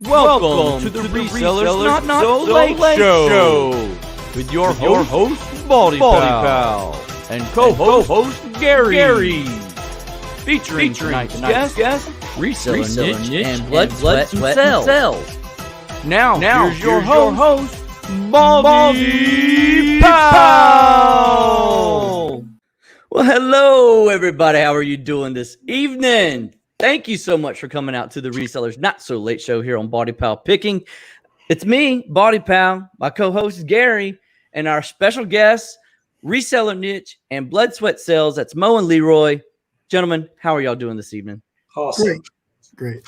Welcome to the Resellers Not So Late Show with your host, BaldyPal, and co-host, Gary. Featuring tonight's guest, Reseller Niche and Blood, Sweat, and Cells. Now here's your host, BaldyPal. Well, hello, everybody. How are you doing this evening? Thank you so much for coming out to the Resellers Not So Late Show here on BaldyPal Picking. It's me, BaldyPal, my co-host Gary, and our special guests, Reseller Niche and Blood, Sweat, Cells. That's Mo and Leroy. Gentlemen, how are y'all doing this evening? Awesome. Great.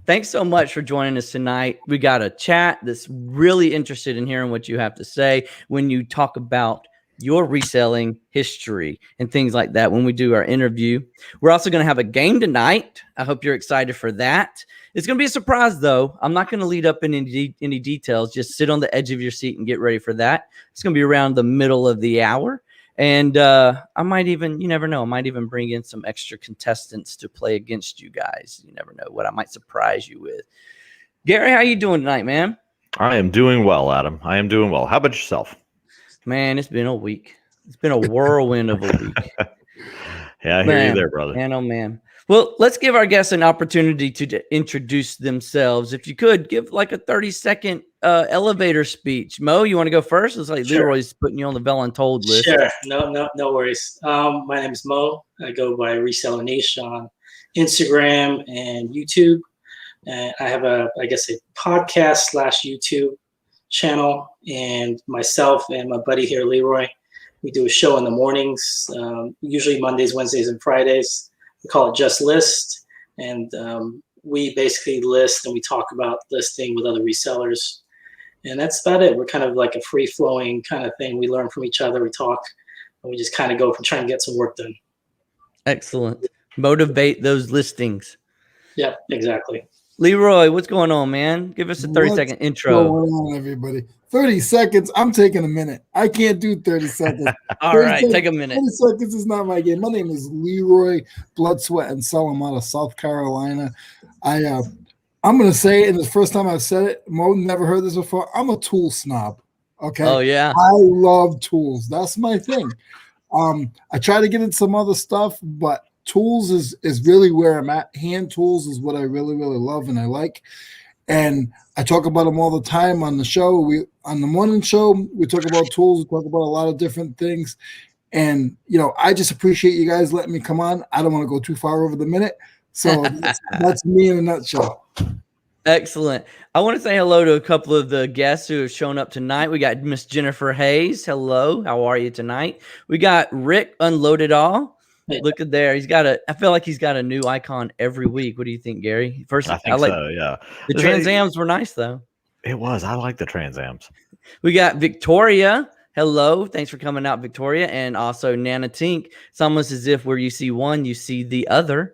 Thanks so much for joining us tonight. We got a chat that's really interested in hearing what you have to say when you talk about your reselling history and things like that when we do our interview. We're also going to have a game tonight. I hope you're excited for that. It's going to be a surprise, though. I'm not going to lead up in any details. Just sit on the edge of your seat and get ready for that. It's going to be around the middle of the hour. And I might even, you never know, I might even bring in some extra contestants to play against you guys. You never know what I might surprise you with. Gary, how you doing tonight, man? I am doing well, Adam. I am doing well. How about yourself? Man, it's been a week. It's been a whirlwind of a week. Yeah, I hear you there, brother. Man, oh, man. Well, let's give our guests an opportunity to introduce themselves. If you could, give like a 30-second elevator speech. Mo, you want to go first? It's like Leroy's putting you on the voluntold list. Sure. No worries. My name is Mo. I go by Reseller Niche on Instagram and YouTube. And I have a podcast / YouTube channel, and myself and my buddy here, Leroy, we do a show in the mornings, usually Mondays, Wednesdays, and Fridays. We call it Just List, and we basically list and we talk about listing with other resellers, and that's about it. We're kind of like a free-flowing kind of thing. We learn from each other, we talk, and we just kind of go from trying to get some work done. Excellent. Motivate those listings. Yep, exactly. Leroy, what's going on, man? Give us a 30-second intro. What's going on, everybody? 30 seconds. I'm taking a minute. I can't do 30 seconds. All right, take a minute. 30 seconds is not my game. My name is Leroy Blood, Sweat, and Cell. I'm out of South Carolina. I'm going to say it, and it's the first time I've said it. Mo never heard this before. I'm a tool snob. Okay. Oh, yeah. I love tools. That's my thing. I try to get into some other stuff, but tools is really where I'm at. Hand tools is what I really, really love and I like. And I talk about them all the time on the show. On the morning show, we talk about tools. We talk about a lot of different things. And, I just appreciate you guys letting me come on. I don't want to go too far over the minute. So that's me in a nutshell. Excellent. I want to say hello to a couple of the guests who have shown up tonight. We got Miss Jennifer Hayes. Hello. How are you tonight? We got Rick Unloaded All. Look at there. I feel like he's got a new icon every week. What do you think, Gary? First, I think so, yeah. The Trans Ams were nice, though. It was. I like the Trans Ams. We got Victoria. Hello. Thanks for coming out, Victoria. And also Nana Tink. It's almost as if where you see one, you see the other.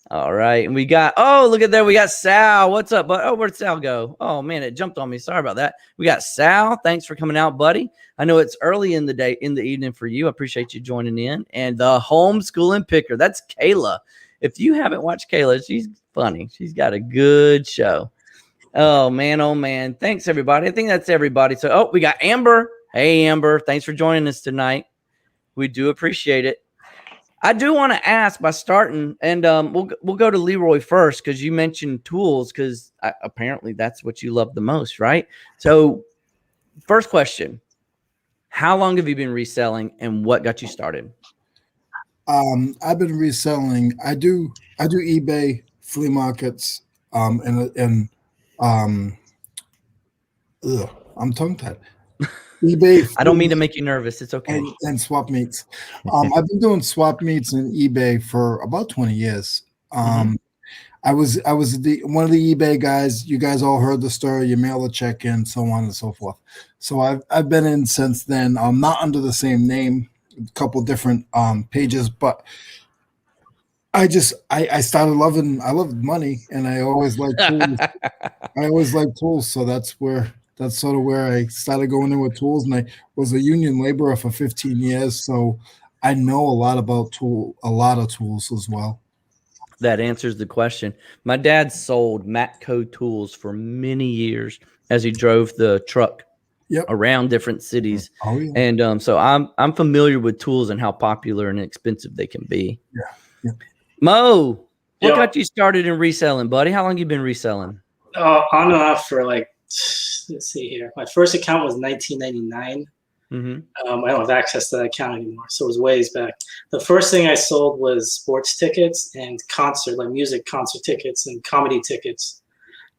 All right. And we got, look at there. We got Sal. What's up, bud? Oh, where'd Sal go? Oh, man, it jumped on me. Sorry about that. We got Sal. Thanks for coming out, buddy. I know it's early in the evening for you. I appreciate you joining in. And the homeschooling picker. That's Kayla. If you haven't watched Kayla, she's funny. She's got a good show. Oh, man. Thanks, everybody. I think that's everybody. So, we got Amber. Hey, Amber. Thanks for joining us tonight. We do appreciate it. I do want to ask by starting, and we'll go to Leroy first because you mentioned tools because apparently that's what you love the most, right? So first question, how long have you been reselling and what got you started? I've been reselling. I do eBay, flea markets, I'm tongue-tied. eBay. I don't mean to make you nervous. It's okay. And swap meets. I've been doing swap meets and eBay for about 20 years. I was one of the eBay guys. You guys all heard the story. You mail a check in, so on and so forth. So I've been in since then. I'm not under the same name, a couple different pages, but I started loving. I loved money, and I always liked tools. So that's sort of where I started going in with tools, and I was a union laborer for 15 years, so I know a lot of tools as well. that answers the question. My dad sold Matco tools for many years as he drove the truck around different cities. Oh, yeah. And so I'm familiar with tools and how popular and expensive they can be. Yeah. Mo, what Yeah. got you started in reselling, buddy? How long you been reselling? On and off for like, let's see here. My first account was 1999. Mm-hmm. I don't have access to that account anymore, so it was ways back. The first thing I sold was sports tickets and music concert tickets and comedy tickets.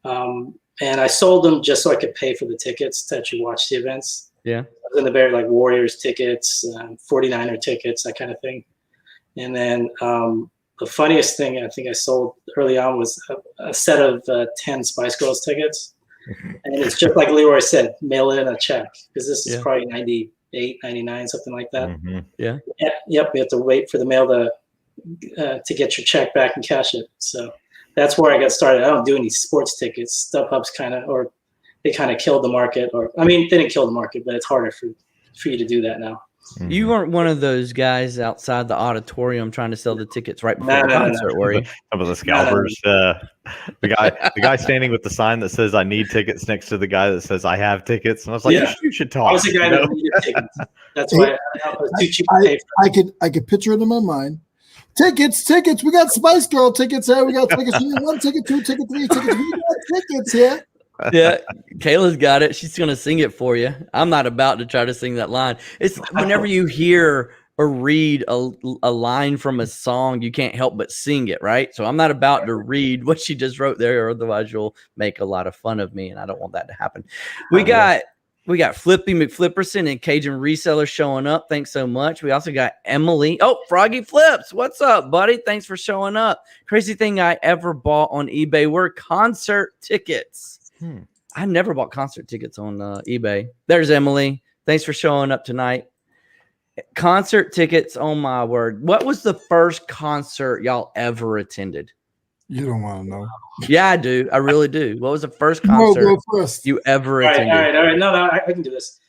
And I sold them just so I could pay for the tickets to actually watch the events. Yeah. I was in the very like Warriors tickets, 49er tickets, that kind of thing. And then the funniest thing I think I sold early on was a set of 10 Spice Girls tickets. And it's just like Leroy said, mail in a check, because this is probably 98, 99, something like that. Mm-hmm. Yeah. Yep. You have to wait for the mail to get your check back and cash it. So that's where I got started. I don't do any sports tickets. StubHub's they kind of killed the market. They didn't kill the market, but it's harder for you to do that now. Mm-hmm. You weren't one of those guys outside the auditorium trying to sell the tickets right before the concert, were you? Some of the scalpers. The guy standing with the sign that says "I need tickets" next to the guy that says "I have tickets," and I was like, "You should talk." I was the guy that needed tickets. That's why I was too cheap to pay for. I could picture it in my mind. Tickets. We got Spice Girl tickets here. We got tickets. You need 1 ticket, 2 ticket, 3 tickets. We got tickets here. Yeah, Kayla's got it. She's gonna sing it for you. I'm not about to try to sing that line. It's whenever you hear or read a line from a song, you can't help but sing it, right? So I'm not about to read what she just wrote there, or otherwise you'll make a lot of fun of me, and I don't want that to happen. We got Flippy McFlipperson and Cajun Reseller showing up. Thanks so much. We also got Emily. Oh, Froggy Flips. What's up, buddy? Thanks for showing up. Crazy thing I ever bought on eBay were concert tickets. I never bought concert tickets on eBay. There's Emily. Thanks for showing up tonight. Concert tickets, oh my word. What was the first concert y'all ever attended? You don't want to know. Yeah, I do. I really do. What was the first concert go first. you ever attended? All right. No, I can do this.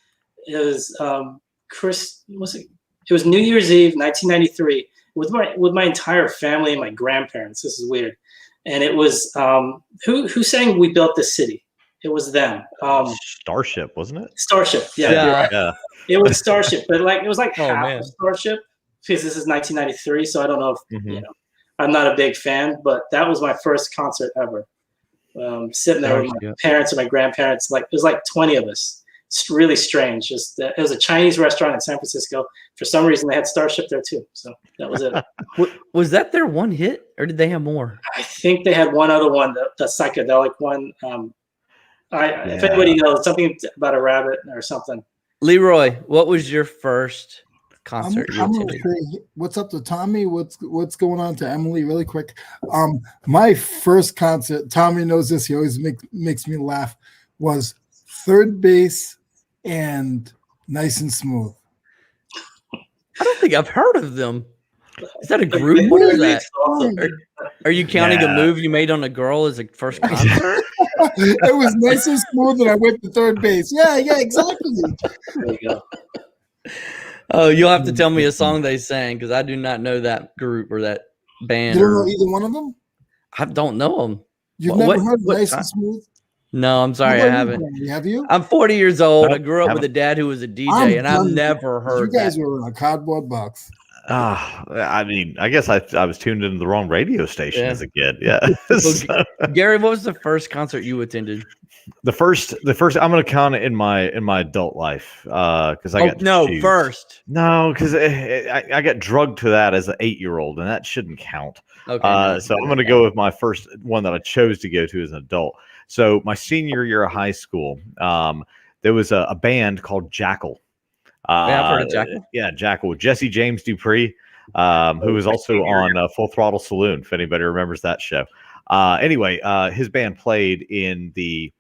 It was It was New Year's Eve, 1993, with my entire family and my grandparents. This is weird. And it was who sang "We Built This City"? It was them. Starship, wasn't it? Starship, yeah. Yeah. It was Starship, but it was like half man. of Starship, because this is 1993. So I don't know if I'm not a big fan, but that was my first concert ever. Sitting there with my parents and my grandparents, it was like 20 of us. It's really strange. It was a Chinese restaurant in San Francisco. For some reason, they had Starship there too. So that was it. Was that their one hit, or did they have more? I think they had one other one, the psychedelic one. If anybody knows something about a rabbit or something. Leroy, what was your first concert you I'm gonna attended? say, what's up to Tommy? What's going on to Emily? Really quick. My first concert, Tommy knows this. He always makes me laugh. Was Third Base and Nice and Smooth. I don't think I've heard of them. Is that a group? What is that? Are you counting a move you made on a girl as a first concert? It was Nice and Smooth, and I went to Third Base. Yeah, exactly. There you go. Oh, you'll have to tell me a song they sang, because I do not know that group or that band. You don't know either one of them? I don't know them. You've never heard Nice and Smooth? No, I'm sorry, I haven't. Have you? I'm 40 years old. I grew up with a dad who was a DJ, and I've never heard You guys that. were in a cardboard box. I guess I was tuned into the wrong radio station as a kid. Yeah. So, Gary, what was the first concert you attended? The first I'm going to count it in my adult life because I got first. No, because I got drugged to that as an 8-year-old, and that shouldn't count. Okay. So I'm going to go with my first one that I chose to go to as an adult. So my senior year of high school, there was a band called Jackal. I've heard of Jackal. Yeah, Jackal with Jesse James Dupree, who was also on Full Throttle Saloon, if anybody remembers that show. Anyway, his band played in the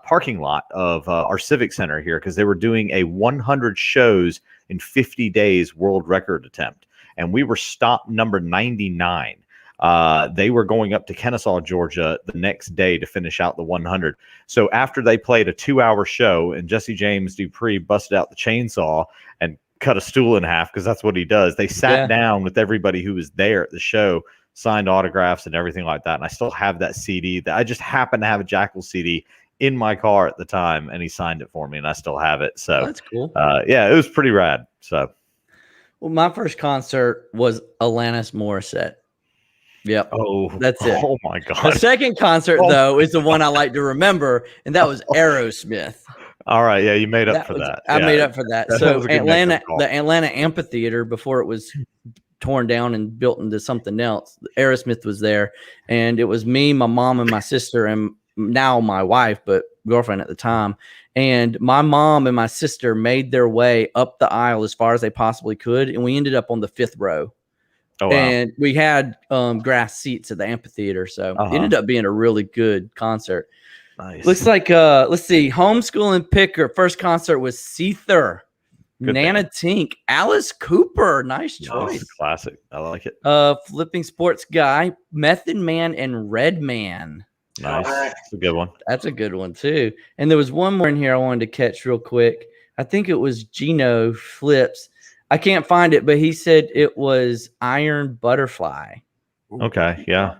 parking lot of our Civic Center here because they were doing a 100 shows in 50 days world record attempt. And we were stop number 99. They were going up to Kennesaw, Georgia the next day to finish out the 100. So after they played a 2-hour show and Jesse James Dupree busted out the chainsaw and cut a stool in half, because that's what he does, they sat down with everybody who was there at the show, signed autographs and everything like that. And I still have that CD that I just happened to have a Jackal CD in my car at the time, and he signed it for me, and I still have it. So that's cool. Yeah, it was pretty rad. So, well, my first concert was Alanis Morissette. Yep. Oh, that's it. Oh my God. The second concert though is the one I like to remember, and that was Aerosmith. All right, yeah, you made up for that. I made up for that. That So was a good Atlanta, make-up call. the Atlanta Amphitheater, before it was torn down and built into something else, Aerosmith was there, and it was me, my mom, and my sister, and now my wife, but girlfriend at the time. And my mom and my sister made their way up the aisle as far as they possibly could, and we ended up on the 5th row. Oh, wow. And we had grass seats at the amphitheater, so it ended up being a really good concert. Nice. Looks like let's see, homeschooling picker. First concert was Seether, Nana Tink, Alice Cooper. Nice choice. Classic. I like it. Flipping Sports Guy, Method Man, and Red Man. Nice. That's a good one. That's a good one too. And there was one more in here I wanted to catch real quick. I think it was Gino Flips. I can't find it, but he said it was Iron Butterfly. Okay, yeah.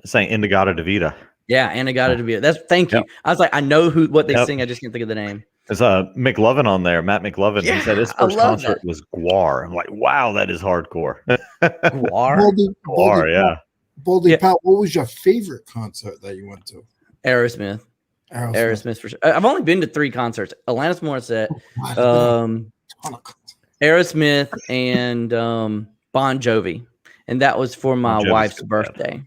Saying Indigata Devita. Yeah, Indigata Devita. That's thank you. I was like, I know what they sing. I just can't think of the name. There's McLovin on there, Matt McLovin. He said his first concert was Guar. I'm like, wow, that is hardcore. Guar? Guar, yeah. BaldyPal, what was your favorite concert that you went to? Aerosmith for sure. I've only been to 3 concerts. Alanis Morissette, Aerosmith, and Bon Jovi. And that was for my wife's birthday.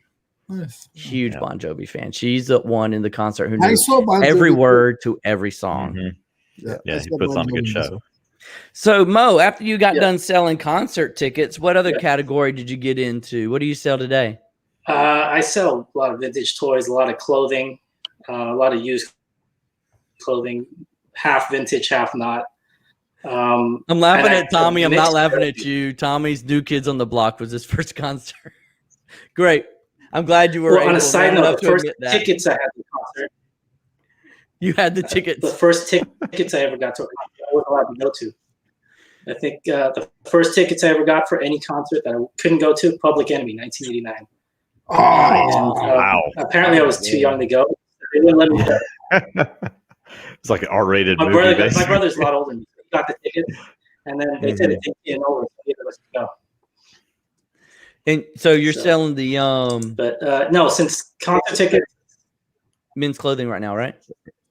Nice. Huge Bon Jovi fan. She's the one in the concert who I knew saw Bon every Jovi word to every song. Yeah, he puts on a good show. So, Mo, after you got done selling concert tickets, what other category did you get into? What do you sell today? I sell a lot of vintage toys, a lot of clothing, a lot of used clothing, half vintage, half not. I'm laughing at Tommy. I'm not laughing at you. Tommy's New Kids on the Block was his first concert. Great. I'm glad you were able on a side note, the first that. tickets I had to the concert. You had the tickets. The first tickets I ever got to a concert, I wasn't allowed to go to. I think the first tickets I ever got for any concert that I couldn't go to, Public Enemy, 1989. Wow. Apparently I was too young to go. They wouldn't let me go. It's like an R-rated movie. My brother's a lot older than me. He got the tickets, and then they said it didn't get over, so he let us go. And so you're selling the but no, since concert tickets, men's clothing right now, right?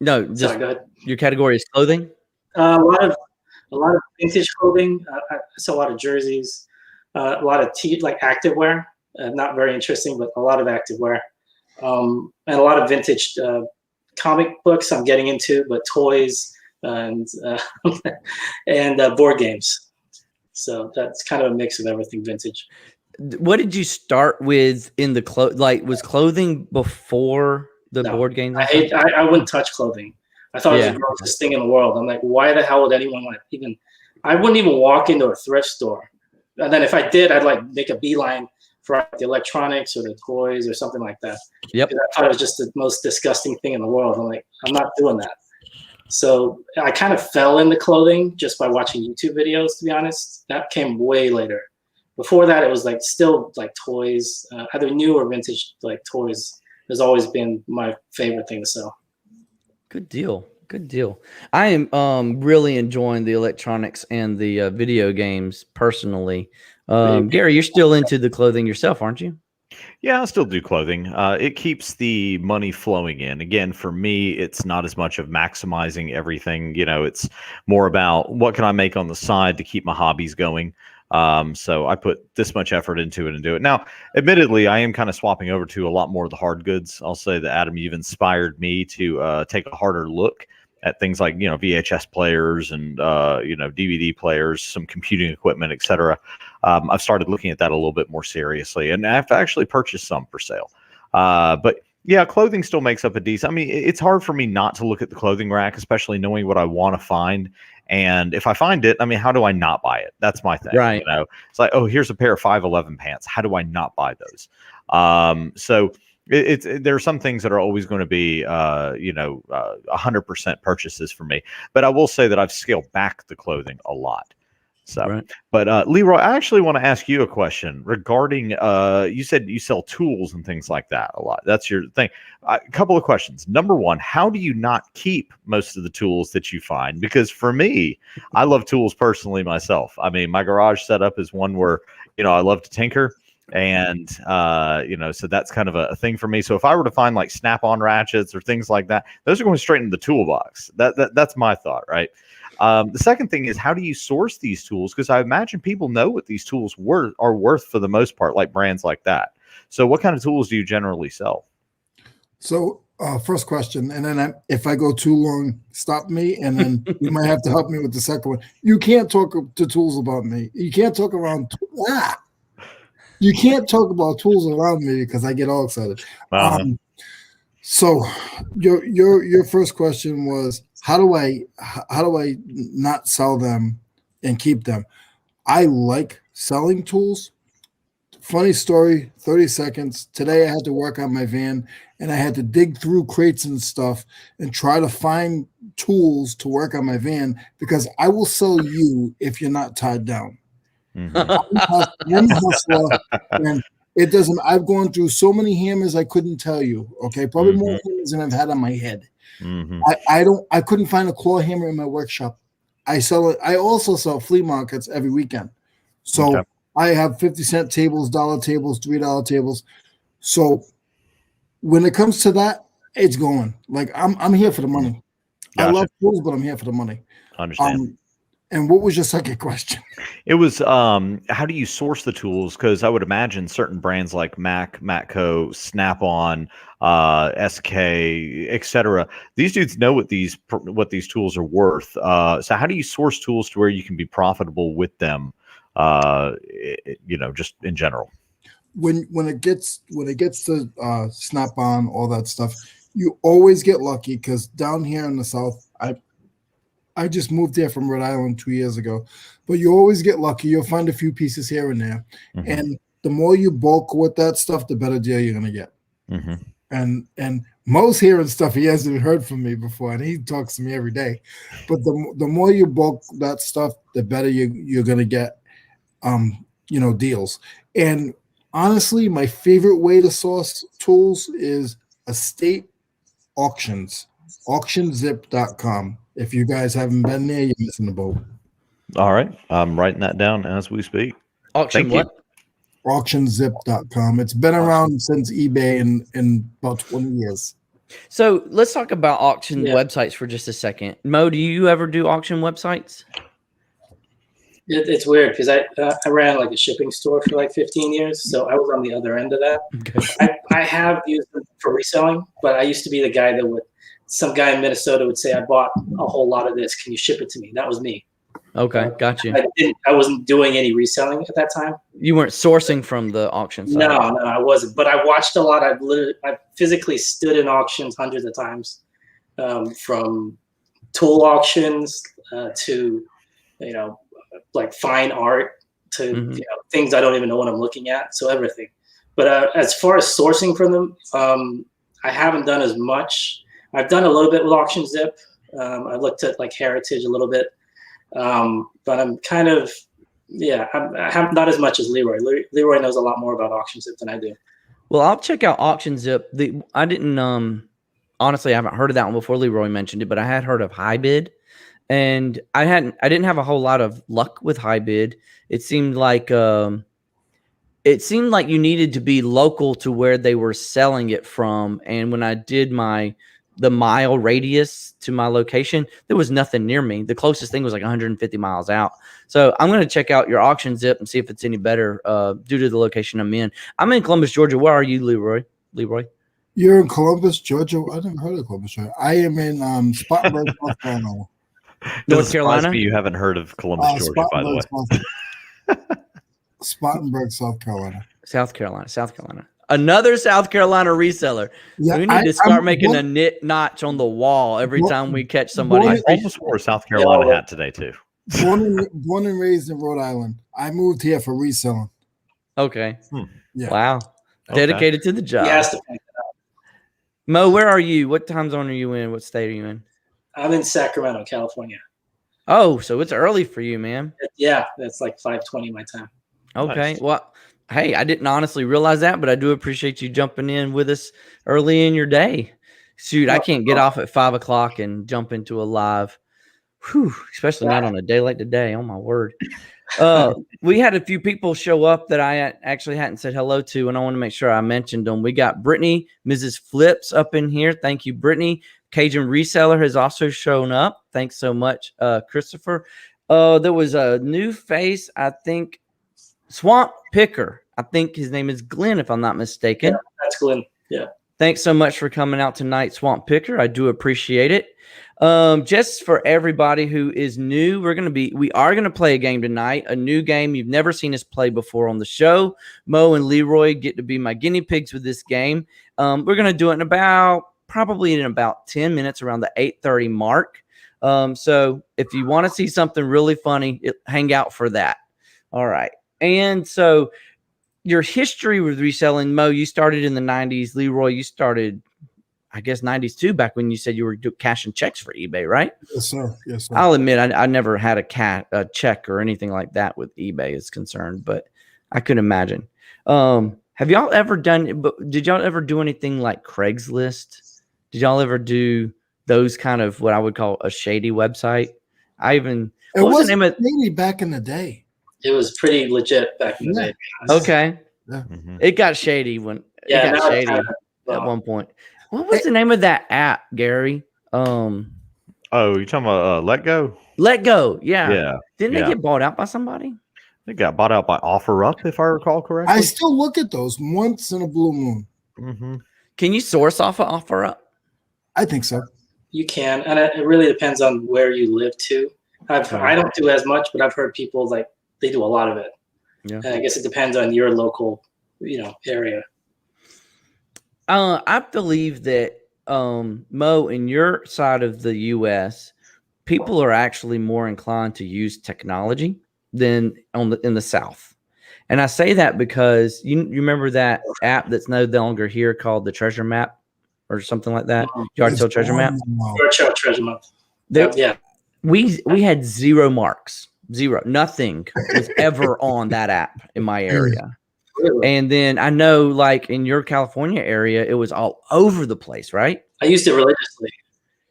No, just sorry, go ahead. Your category is clothing. A lot of vintage clothing. I sell a lot of jerseys, a lot of like activewear. Not very interesting, but a lot of activewear, and a lot of vintage comic books. I'm getting into, but toys and and board games. So that's kind of a mix of everything vintage. What did you start with in the was clothing before the board games? I wouldn't touch clothing. I thought it was the grossest thing in the world. I'm like, why the hell would anyone want to even? I wouldn't even walk into a thrift store. And then if I did, I'd like make a beeline for the electronics or the toys or something like that. Yep. I thought it was just the most disgusting thing in the world. I'm like, I'm not doing that. So I kind of fell into clothing just by watching YouTube videos, to be honest. That came way later. Before that, it was like still like toys, either new or vintage like toys has always been my favorite thing to sell. Good deal. Good deal. I am really enjoying the electronics and the video games personally. Gary, you're still into the clothing yourself, aren't you? Yeah, I still do clothing. It keeps the money flowing in. Again, for me, it's not as much of maximizing everything. You know, it's more about what can I make on the side to keep my hobbies going. So I put this much effort into it and do it. Now, admittedly, I am kind of swapping over to a lot more of the hard goods. I'll say that, Adam, you've inspired me to take a harder look at things like, you know, VHS players and, you know, DVD players, some computing equipment, etc. I've started looking at that a little bit more seriously, and I've actually purchased some for sale. But yeah, clothing still makes up a decent. I mean, it's hard for me not to look at the clothing rack, especially knowing what I want to find. And if I find it, I mean, how do I not buy it? That's my thing. Right. You know, it's like, oh, here's a pair of 511 pants. How do I not buy those? So there are some things that are always going to be, you know, 100% purchases for me. But I will say that I've scaled back the clothing a lot. So, Right. but Leroy, I actually want to ask you a question regarding. You said you sell tools and things like that a lot. That's your thing. A couple of questions. Number one, how do you not keep most of the tools that you find? Because for me, I love tools personally myself. I mean, my garage setup is one where I love to tinker. And so that's kind of a thing for me. So if I were to find like snap-on ratchets or things like that, those are going straight into the toolbox. That's my thought, right? The second thing is, how do you source these tools? Because I imagine people know what these tools are worth for the most part, like brands like that. So what kind of tools do you generally sell? So first question, and then if I go too long, stop me, and then you might have to help me with the second one. You can't talk to tools about me. You can't talk around. You can't talk about tools around me because I get all excited. So your first question was, how do I not sell them and keep them? I like selling tools. Funny story, 30 seconds. Today I had to work on my van and I had to dig through crates and stuff and try to find tools to work on my van because I will sell you if you're not tied down. I'm a hustler, and it doesn't. I've gone through so many hammers I couldn't tell you. Okay, probably more hammers than I've had on my head. I couldn't find a claw hammer in my workshop. I sell it. I also sell flea markets every weekend. So I have 50-cent tables, $1 tables, $3 tables. So when it comes to that, it's going. Like I'm here for the money. Gotcha. I love tools, but I'm here for the money. Understand. And what was your second question? It was how do you source the tools? Because I would imagine certain brands like Mac, Matco, Snap-on, SK, etc. These dudes know what these tools are worth. So how do you source tools to where you can be profitable with them? Just in general. When it gets to Snap-on, all that stuff, you always get lucky because down here in the South, I just moved here from Rhode Island 2 years ago, but you always get lucky. You'll find a few pieces here and there. And the more you bulk with that stuff, the better deal you're going to get. And Mo's hearing stuff he hasn't heard from me before, and he talks to me every day. But the more you bulk that stuff, the better you're going to get, deals. And honestly, my favorite way to source tools is estate auctions, auctionzip.com. If you guys haven't been there, you're missing the boat. All right. I'm writing that down as we speak. Auction what? Auctionzip.com. It's been around since eBay in about 20 years. So let's talk about auction websites for just a second. Mo, do you ever do auction websites? It's weird because I ran like a shipping store for like 15 years, so I was on the other end of that. Okay. I have used them for reselling, but I used to be the guy that some guy in Minnesota would say, I bought a whole lot of this. Can you ship it to me? That was me. Okay, got you. I wasn't doing any reselling at that time. You weren't sourcing from the auction site? No, I wasn't. But I watched a lot. I physically stood in auctions hundreds of times, from tool auctions to, like fine art to things I don't even know what I'm looking at. So everything. But as far as sourcing from them, I haven't done as much. I've done a little bit with AuctionZip. I looked at like Heritage a little bit, but I'm kind of, I have not as much as Leroy. Leroy knows a lot more about AuctionZip than I do. Well, I'll check out AuctionZip. I didn't, honestly, I haven't heard of that one before Leroy mentioned it, but I had heard of HighBid, and I didn't have a whole lot of luck with HighBid. It seemed like you needed to be local to where they were selling it from, and when I did the mile radius to my location, there was nothing near me. The closest thing was like 150 miles out. So I'm going to check out your AuctionZip and see if it's any better due to the location I'm in. I'm in Columbus, Georgia. Where are you, Leroy? You're in Columbus, Georgia? I never heard of Columbus, Georgia. I am in Spartanburg, North Carolina. North Carolina? You haven't heard of Columbus, Georgia, by the way. Spartanburg, South Carolina. South Carolina. Another South Carolina reseller. Yeah, we need to start making a notch on the wall every time we catch somebody. I almost wore a South Carolina hat today too. Born and raised in Rhode Island. I moved here for reselling. Okay. Yeah. Wow. Dedicated to the job. He has to point that out. Mo, where are you? What time zone are you in? What state are you in? I'm in Sacramento, California. Oh, so it's early for you, man. Yeah, that's like 5:20 my time. Okay. Nice. Well, hey, I didn't honestly realize that, but I do appreciate you jumping in with us early in your day. Shoot, I can't get off at 5 o'clock and jump into a live. Whew, especially not on a day like today. Oh my word. We had a few people show up that I actually hadn't said hello to, and I want to make sure I mentioned them. We got Brittany, Mrs. Flips up in here. Thank you, Brittany. Cajun Reseller has also shown up. Thanks so much, Christopher. There was a new face, I think, Swamp Picker. I think his name is Glenn, if I'm not mistaken. Yeah, that's Glenn. Yeah. Thanks so much for coming out tonight, Swamp Picker. I do appreciate it. Just for everybody who is new, we are going to play a game tonight, a new game you've never seen us play before on the show. Mo and Leroy get to be my guinea pigs with this game. We're going to do it probably in about 10 minutes, around the 8:30 mark. So if you want to see something really funny, hang out for that. All right. And so your history with reselling, Mo, you started in the 90s. Leroy, you started, I guess, 90s too, back when you said you were cashing checks for eBay, right? Yes, sir. Yes, sir. I'll admit I never had a check or anything like that with eBay is concerned, but I could imagine. Did y'all ever do anything like Craigslist? Did y'all ever do those kind of what I would call a shady website? It was the name of maybe back in the day. It was pretty legit back in the day. Okay. Yeah. Mm-hmm. It got shady when it got shady at one point. What was the name of that app, Gary? Oh, you're talking about Let Go? Let Go, yeah. Yeah. Didn't they get bought out by somebody? They got bought out by OfferUp, if I recall correctly. I still look at those once in a blue moon. Mm-hmm. Can you source off of OfferUp? I think so. You can, and it really depends on where you live too. I don't do as much, but I've heard people like they do a lot of it. Yeah. And I guess it depends on your local, area. I believe that Mo, in your side of the U.S., people are actually more inclined to use technology than in the South. And I say that because you remember that app that's no longer here called the Treasure Map or something like that. Yard sale treasure map. Yard sale treasure map. Yeah. We had zero marks. Zero. Nothing was ever on that app in my area. Really? And then I know, like in your California area, it was all over the place, right? I used it religiously.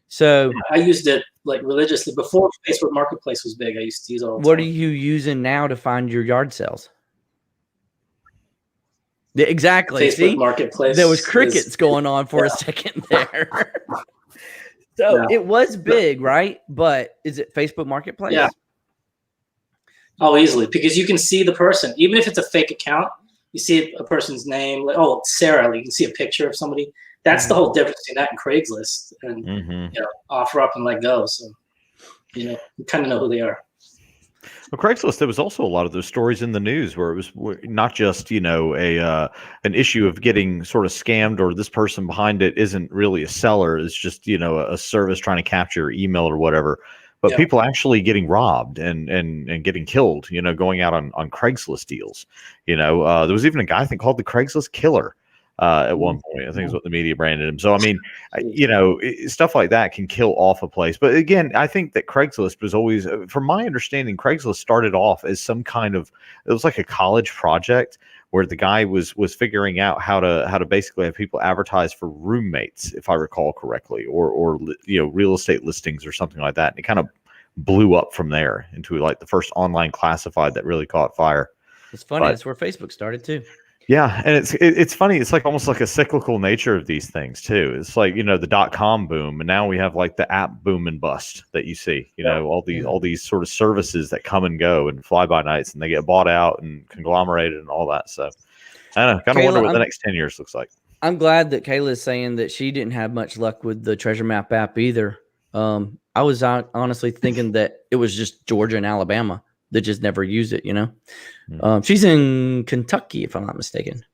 So I used it like religiously before Facebook Marketplace was big. I used to use all the What time. are you using now to find your yard sales? Exactly. Facebook See? Marketplace. There was crickets going on for a second there. So it was big, right? But is it Facebook Marketplace? Yeah. Oh, easily, because you can see the person, even if it's a fake account. You see a person's name, like, oh, it's Sarah. Like, you can see a picture of somebody. That's the whole difference between that and Craigslist and OfferUp and Let Go. So, you kind of know who they are. Well, Craigslist, there was also a lot of those stories in the news where it was not just, an issue of getting sort of scammed or this person behind it isn't really a seller. It's just, a service trying to capture your email or whatever. But people actually getting robbed and getting killed, going out on Craigslist deals. There was even a guy I think called the Craigslist Killer at one point. I think is what the media branded him. So, I mean, stuff like that can kill off a place. But again, I think that Craigslist was always, from my understanding, Craigslist started off as some kind of, it was like a college project where the guy was figuring out how to basically have people advertise for roommates, if I recall correctly, or real estate listings or something like that. And it kind of blew up from there into like the first online classified that really caught fire. It's funny. That's where Facebook started too. Yeah, and it's funny. It's like almost like a cyclical nature of these things too. It's like the .com boom, and now we have like the app boom and bust that you see. All these sort of services that come and go and fly by nights, and they get bought out and conglomerated and all that. So I don't know. Kind of wonder what the next 10 years looks like. I'm glad that Kayla is saying that she didn't have much luck with the Treasure Map app either. I was honestly thinking that it was just Georgia and Alabama that just never used it, She's in Kentucky, if I'm not mistaken.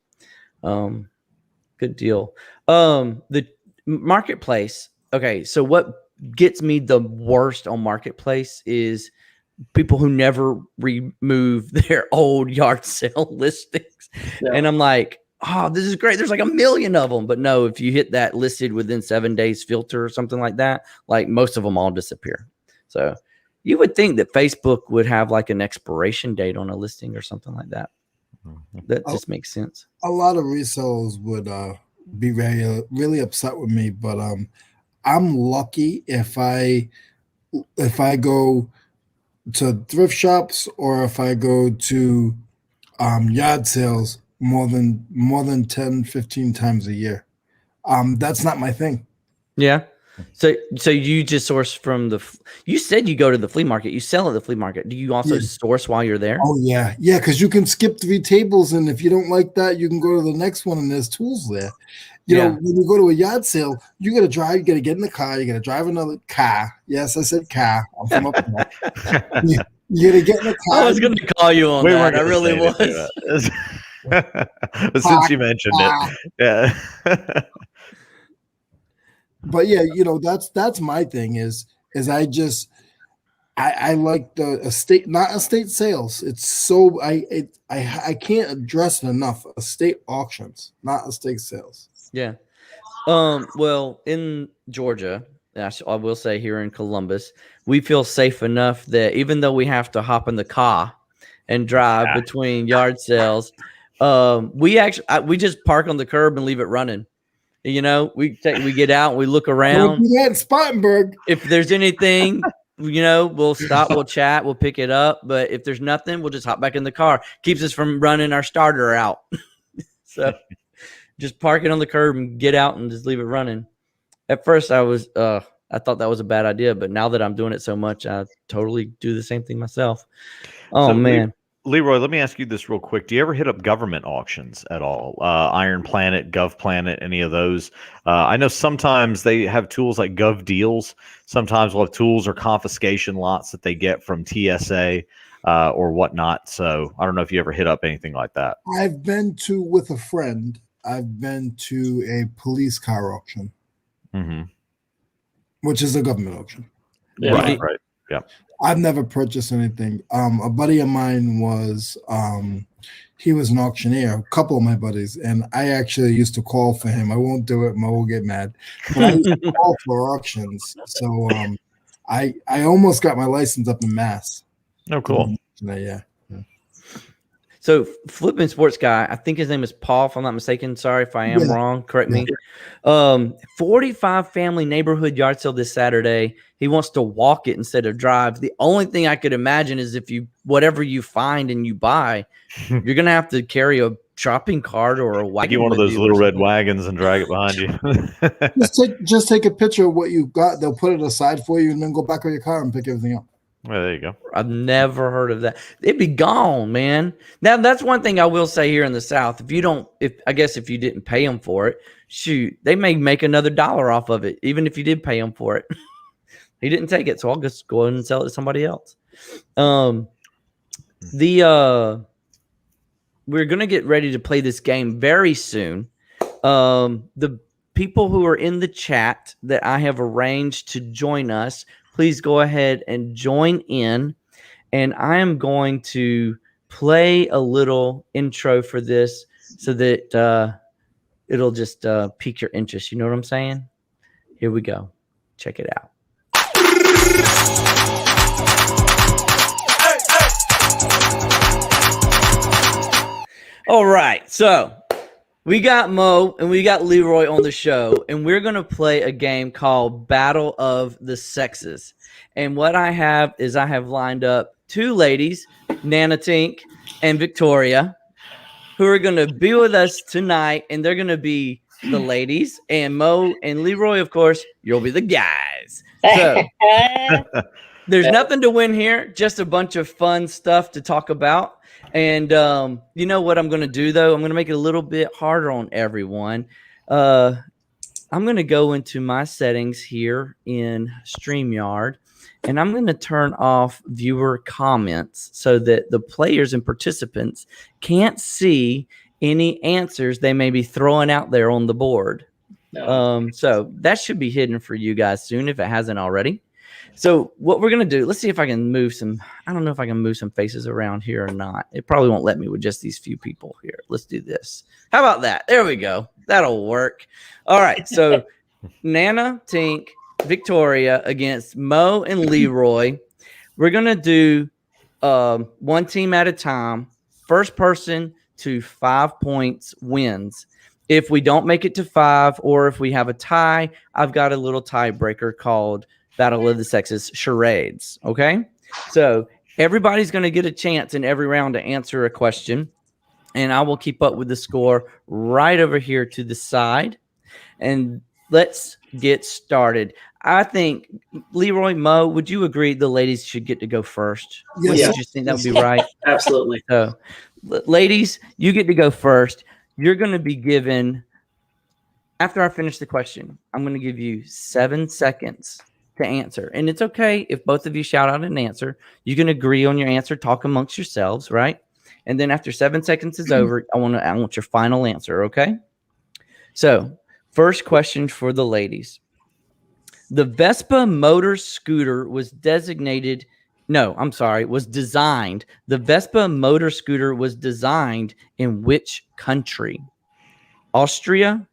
Good deal. The Marketplace. Okay, so what gets me the worst on Marketplace is people who never remove their old yard sale listings. Yeah. And I'm like, oh, this is great. There's like 1 million of them. But no, if you hit that listed within 7 days filter or something like that, like most of them all disappear. So You would think that Facebook would have like an expiration date on a listing or something like that. That just makes sense. A lot of resellers would be really upset with me, but I'm lucky if I go to thrift shops or if I go to yard sales more than 10, 15 times a year. That's not my thing. Yeah. So you just source from you said you go to the flea market. You sell at the flea market. Do you also source while you're there? Oh yeah. Yeah. Cause you can skip 3 tables. And if you don't like that, you can go to the next one and there's tools there. You know, when you go to a yard sale, you got to drive, you got to get in the car, you got to drive another car. Yes, I said car. I'm from up there. You got to get in the car. I was going to call you on that. I really was. But since you mentioned it, yeah. But yeah, you know, that's my thing is I like the estate, not estate sales. It's so I can't address it enough. Estate auctions, not estate sales. Yeah. Well, in Georgia, I will say here in Columbus, we feel safe enough that even though we have to hop in the car and drive between yard sales, we just park on the curb and leave it running. You know, we get out, we look around. Don't do that in Spartanburg. If there's anything, you know, we'll stop, we'll chat, we'll pick it up. But if there's nothing, we'll just hop back in the car. Keeps us from running our starter out. So just park it on the curb and get out and just leave it running. At first, I thought that was a bad idea, but now that I'm doing it so much, I totally do the same thing myself. Oh, man. Leroy, let me ask you this real quick. Do you ever hit up government auctions at all? Iron Planet, Gov Planet, any of those? I know sometimes they have tools like Gov Deals. Sometimes we'll have tools or confiscation lots that they get from TSA or whatnot. So I don't know if you ever hit up anything like that. I've been to, with a friend, I've been to a police car auction, which is a government auction. Yeah. Right. Yeah. I've never purchased anything. A buddy of mine was, he was an auctioneer, a couple of my buddies, and I actually used to call for him. I won't do it. Mo will get mad. But I used to call for auctions. So I almost got my license up in Mass. Oh, cool. Yeah. So Flipping Sports Guy, I think his name is Paul, if I'm not mistaken. Sorry if I am wrong. Correct me. 45 family neighborhood yard sale this Saturday. He wants to walk it instead of drive. The only thing I could imagine is if whatever you find and you buy, you're going to have to carry a shopping cart or a wagon. Get one of those little red wagons and drag it behind you. just take a picture of what you've got. They'll put it aside for you and then go back with your car and pick everything up. Well, there you go. I've never heard of that. It'd be gone, man. Now that's one thing I will say here in the South. If you didn't pay them for it, shoot, they may make another $1 off of it, even if you did pay them for it. He didn't take it, so I'll just go ahead and sell it to somebody else. We're gonna get ready to play this game very soon. The people who are in the chat that I have arranged to join us, please go ahead and join in. And I am going to play a little intro for this so that it'll just pique your interest. You know what I'm saying? Here we go. Check it out. All right. So we got Mo and we got Leroy on the show, and we're going to play a game called Battle of the Sexes. And what I have lined up 2 ladies, Nana Tink and Victoria, who are going to be with us tonight, and they're going to be the ladies, and Mo and Leroy, of course, you'll be the guys. So there's nothing to win here, just a bunch of fun stuff to talk about. And you know what I'm going to do, though? I'm going to make it a little bit harder on everyone. I'm going to go into my settings here in StreamYard, and I'm going to turn off viewer comments so that the players and participants can't see any answers they may be throwing out there on the board. No. So that should be hidden for you guys soon if it hasn't already. So what we're going to do, let's see if I can move I don't know if I can move some faces around here or not. It probably won't let me with just these few people here. Let's do this. How about that? There we go. That'll work. All right. So Nana, Tink, Victoria against Mo and Leroy. We're going to do one team at a time. First person to 5 points wins. If we don't make it to 5, or if we have a tie, I've got a little tiebreaker called Battle of the Sexes Charades. Okay? So everybody's going to get a chance in every round to answer a question, and I will keep up with the score right over here to the side. And let's get started. I think, Leroy, Mo, would you agree the ladies should get to go first? Yes. Would you think that would be right? Absolutely. So, ladies, you get to go first. You're going to be given, after I finish the question, I'm going to give you 7 seconds to answer. And it's okay if both of you shout out an answer. You can agree on your answer, talk amongst yourselves, right? And then after 7 seconds is over, I want your final answer, okay? So, first question for the ladies. The Vespa motor scooter was designed. The Vespa motor scooter was designed in which country? Austria,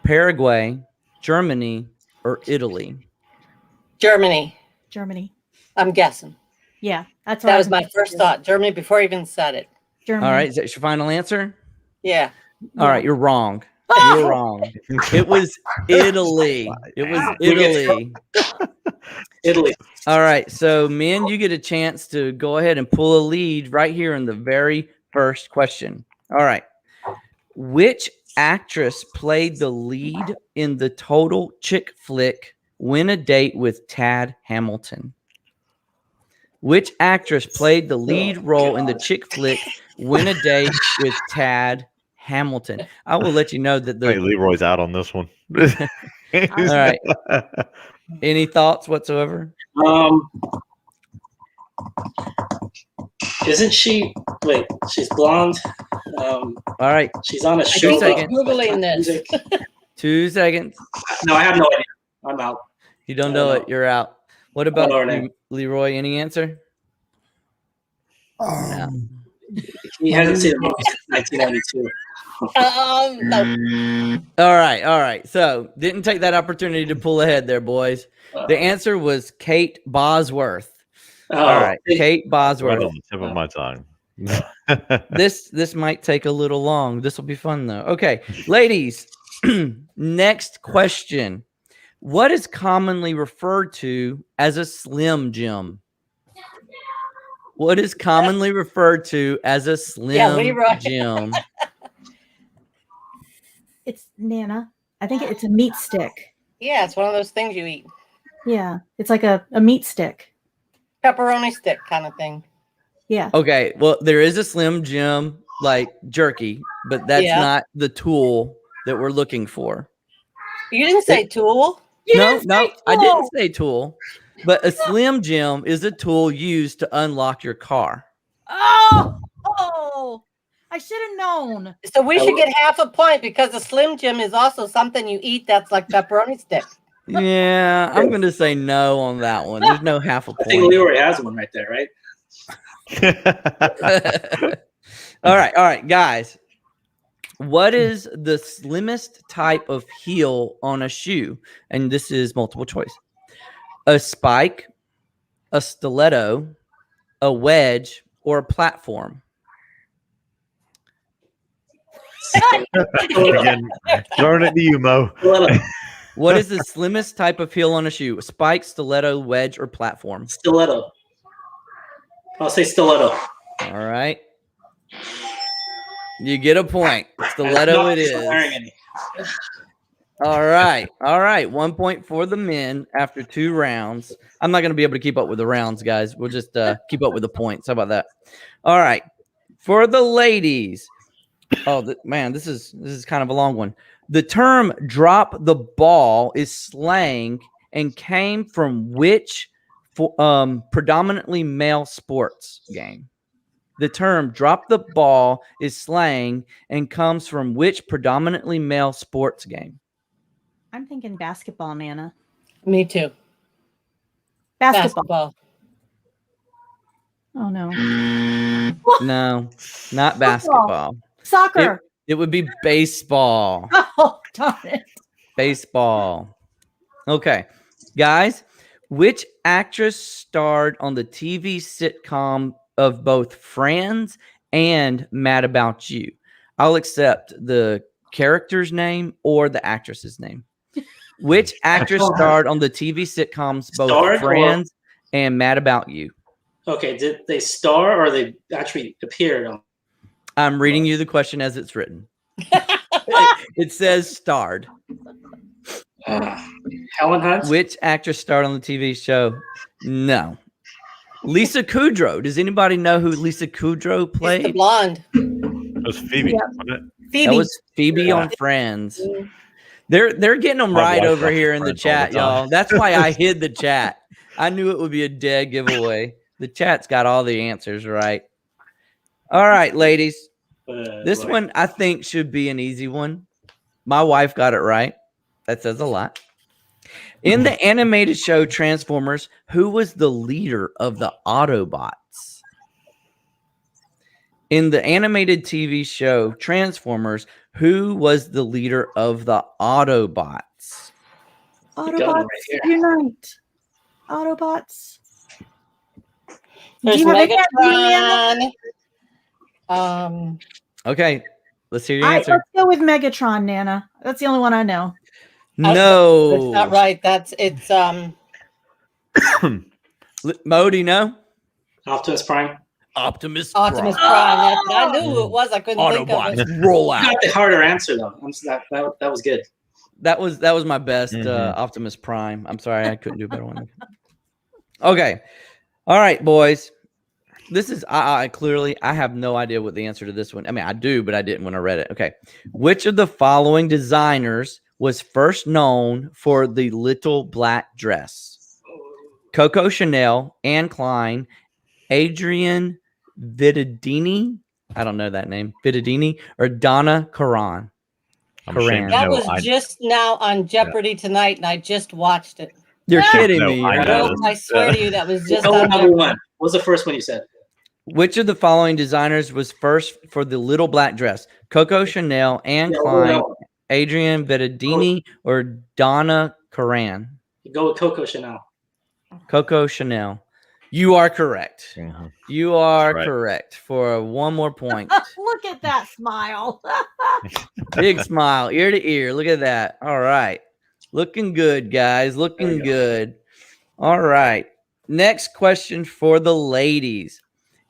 Paraguay, Germany, or Italy? Germany. I'm guessing. Yeah, that's That was my first thought. Germany before I even said it. Germany. All right, is that your final answer? Yeah. All right, you're wrong. Oh! You're wrong. It was Italy. It was Italy. Italy. All right, so men, you get a chance to go ahead and pull a lead right here in the very first question. All right. Which actress played the lead in the total chick flick Win a Date with Tad Hamilton? Which actress played the lead role in the chick flick Win a Date with Tad Hamilton? I will let you know that Hey, Leroy's out on this one. All right. Any thoughts whatsoever? Isn't she? Wait, she's blonde. All right. She's on a I show. think seconds. I'm Googling this. 2 seconds. No, I have no idea. I'm out. You don't know it. You're out. What about know her you, name. Leroy? Any answer? He hasn't seen a movie since 1992. No. All right. So didn't take that opportunity to pull ahead there, boys. The answer was Kate Bosworth. All right, Kate Bosworth. Right on the tip of my tongue. This might take a little long. This will be fun though. Okay, ladies. Next question. What is commonly referred to as a Slim Jim? What is commonly referred to as a Slim Jim? It's Nana. I think it's a meat stick. Yeah, it's one of those things you eat. Yeah, it's like a meat stick. Pepperoni stick kind of thing. Yeah. Okay, well, there is a Slim Jim like jerky, but that's not the tool that we're looking for. You didn't say tool. No, I didn't say tool. But a Slim Jim is a tool used to unlock your car. Oh, I should have known. So we should get half a point because a Slim Jim is also something you eat that's like pepperoni stick. Yeah, I'm going to say no on that one. There's no half a I think point. Leroy has one right there, right? All right, guys. What is the slimmest type of heel on a shoe? And this is multiple choice. A spike, a stiletto, a wedge, or a platform? Again, throwing it to you, Mo. What is the slimmest type of heel on a shoe? A spike, stiletto, wedge, or platform? Stiletto. I'll say stiletto. All right. You get a point. Stiletto it is. All right. 1 point for the men after 2 rounds. I'm not going to be able to keep up with the rounds, guys. We'll just keep up with the points. How about that? All right. For the ladies. Oh, man, this is kind of a long one. The term drop the ball is slang and came from which predominantly male sports game? The term drop the ball is slang and comes from which predominantly male sports game? I'm thinking basketball, Nana. Me too. Basketball. Oh, no. No, not basketball. Soccer. It would be baseball. Oh, darn it. Baseball. Okay, guys, Which actress starred on the TV sitcom of both Friends and Mad About You? I'll accept the character's name or the actress's name. Which actress starred on the TV sitcoms both Starred or- Friends and Mad About You? Okay, did they star or they actually appeared on? I'm reading you the question as it's written. It says starred. Helen Hunt? Which actress starred on the TV show? No. Lisa Kudrow. Does anybody know who Lisa Kudrow It's the played? blonde. It was Phoebe. Yep. Wasn't it? Phoebe. That was Phoebe Yeah. on Friends. They're getting them My right wife over watches here in the Friends all the chat, time. y'all. That's why I hid the chat. I knew it would be a dead giveaway. The chat's got all the answers right. All right, ladies. This Boy. one I think should be an easy one. My wife got it right. That says a lot. In the animated show Transformers, who was the leader of the Autobots? In the animated TV show Transformers, who was the leader of the Autobots? got it Autobots right here. unite. Autobots. There's Do you have any idea, Megatron. Okay, let's hear your Let's answer. go with Megatron, Nana. That's the only one I know. No. That's not right. It's Mo, do you know? Optimus Prime. Optimus Optimus Prime. Prime. I knew who it was. I couldn't think of Autobots it. roll You out. got the harder answer though. That was good. That was my best Optimus Prime. I'm sorry, I couldn't do a better one. Okay. All right, boys. This is I clearly I have no idea what the answer to this one. I mean, I do, but I didn't when I read it. Okay. Which of the following designers was first known for the little black dress? Coco Chanel, Anne Klein, Adrian Vittadini. I don't know that name. Vittadini or Donna Karan. I'm ashamed to That know. was just now on Jeopardy tonight, and I just watched it. You're kidding No, me. I right? know. Nope, I swear to you, that was just Tell me on number Jeopardy. one. What was the first one you said? Which of the following designers was first for the little black dress? Coco Chanel, Anne Yeah, Klein, no. Adrian Vittadini, or Donna Karan? Go with Coco Chanel. Coco Chanel. You are correct. Mhm. You are right. correct for one more point. Look at that smile. Big smile, ear to ear. Look at that. All right. Looking good, guys. Looking go. good. All right. Next question for the ladies.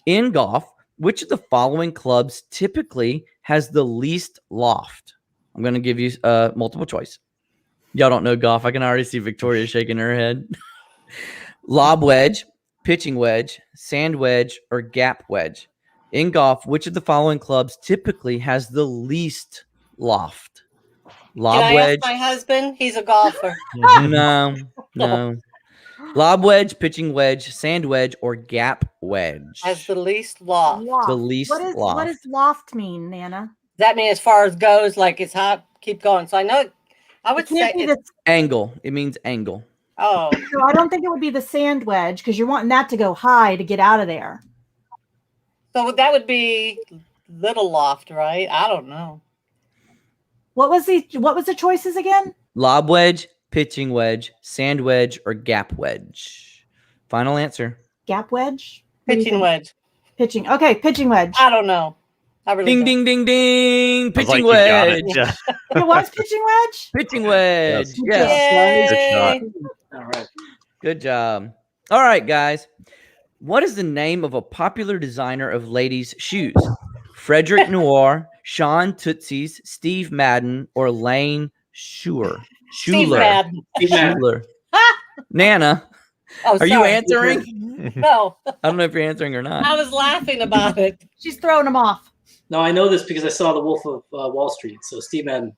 In golf, which of the following clubs typically has the least loft? I'm going to give you multiple choice. Y'all don't know golf. I can already see Victoria shaking her head. Lob wedge, pitching wedge, sand wedge, or gap wedge. In golf, which of the following clubs typically has the least loft? Lob Can I wedge. ask my husband? He's a golfer. No. Lob wedge, pitching wedge, sand wedge, or gap wedge. Has the least loft. Loft. The least What loft. does loft mean, Nana? That means as far as goes, like it's hot, keep going. So I know, I would It say, can't be the, Angle. It means angle. oh, so I don't think it would be the sand wedge because you're wanting that to go high to get out of there. so that would be little loft, right? I don't know. What was the choices again? Lob wedge, pitching wedge, sand wedge, or gap wedge. Final answer. Gap wedge? What do you Pitching think? wedge. Pitching. Okay, pitching wedge. I don't know. I really Ding, don't. ding, ding, ding. I was Pitching like, you got wedge. it. Yeah. It was pitching wedge? Pitching wedge. Yes. Yes. Yay. Good All right. Good job. All right, guys. What is the name of a popular designer of ladies' shoes? Frederick Noir, Sean Tootsies, Steve Madden, or Lane Schuler? Steve Schuler. Madden. Steve Madden. Schuler. Nana, Oh, are you sorry. answering? No, I don't know if you're answering or not. I was laughing about it. She's throwing them off. No, I know this because I saw The Wolf of Wall Street. So Steve Madden.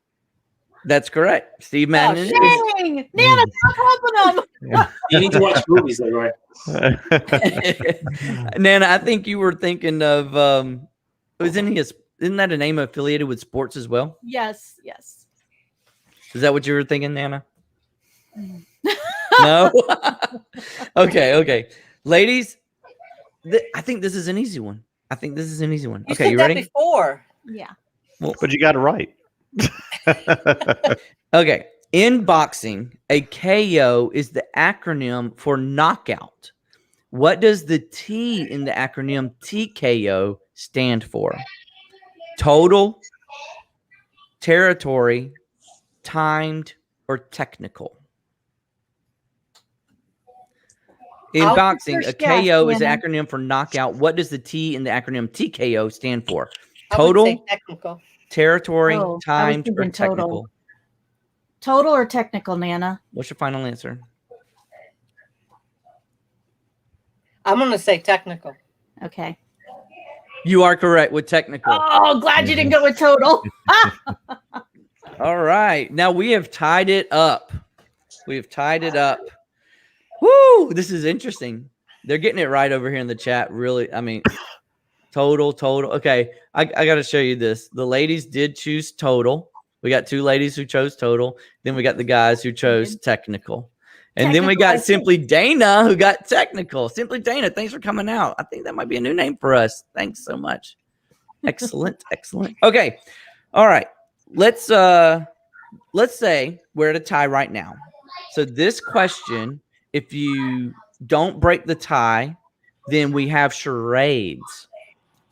That's correct. Steve Madden. shit. Dang! Nana, stop helping them. You need to watch movies, Leroy. Nana, I think you were thinking of isn't that a name affiliated with sports as well? Yes. Is that what you were thinking, Nana? No. Okay. Ladies, I think this is an easy one. You Okay, said you that ready? before. Yeah. But you got it right. Okay. In boxing, a KO is the acronym for knockout. What does the T in the acronym TKO stand for? Total, territory, timed, or technical? In I'll boxing, a first guess, KO is an Shannon. acronym for knockout. What does the T in the acronym TKO stand for? I would say Total, technical. territory, Oh, I was timed, or thinking total. technical? Total or technical, Nana? What's your final answer? I'm going to say technical. Okay. You are correct with technical. Oh, glad you didn't go with total. All right. Now we have tied it up. We have tied it up. Woo! This is interesting. They're getting it right over here in the chat. Really, I mean, total. Okay, I got to show you this. The ladies did choose total. We got 2 ladies who chose total. Then we got the guys who chose technical. And then we got Simply Dana who got technical. Simply Dana, thanks for coming out. I think that might be a new name for us. Thanks so much. Excellent. Okay. All right. Let's say we're at a tie right now. So this question, if you don't break the tie, then we have charades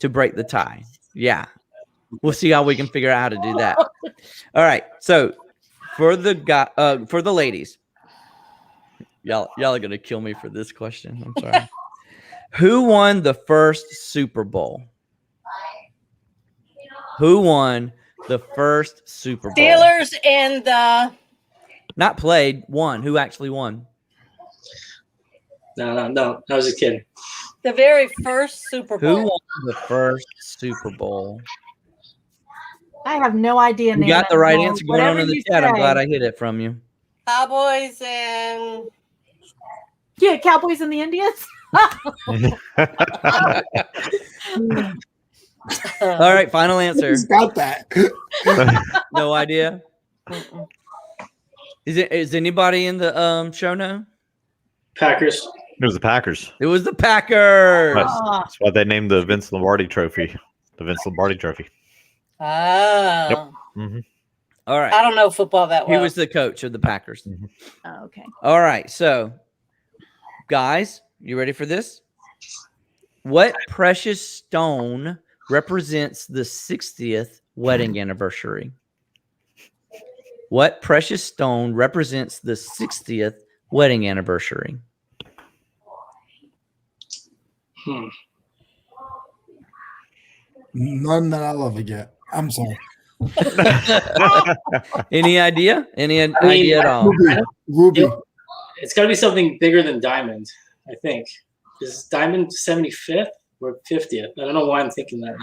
to break the tie. Yeah. We'll see how we can figure out how to do that. All right. So for the ladies, y'all are gonna kill me for this question. I'm sorry. Who won the first Super Bowl? Who won the first Super Bowl? Steelers and Not played, won. Who actually won? No. I was just kidding. the very first Super Bowl. Who won the first Super Bowl? I have no idea. You got the right Nana. answer going on Whatever in the you chat. I'm say. glad I hit it from you. Cowboys and Yeah, Cowboys and the Indians. All right, final answer. Who's got that? No idea. Mm-mm. Is anybody in the show know? Packers. It was the Packers. It was the Packers. Right. Ah, That's why they named the Vince Lombardi Trophy the Vince Lombardi Trophy. Oh. Mm-hmm. All I right. don't know football that He well. was the coach of the Packers. oh, okay. All right. So, guys, you ready for this? What precious stone represents the 60th wedding anniversary? What precious stone represents the 60th wedding anniversary? None that I'll ever get. I'm sorry. Any idea? Any idea at all? Ruby. It's got to be something bigger than diamond, I think. Is diamond 75th or 50th? I don't know why I'm thinking that.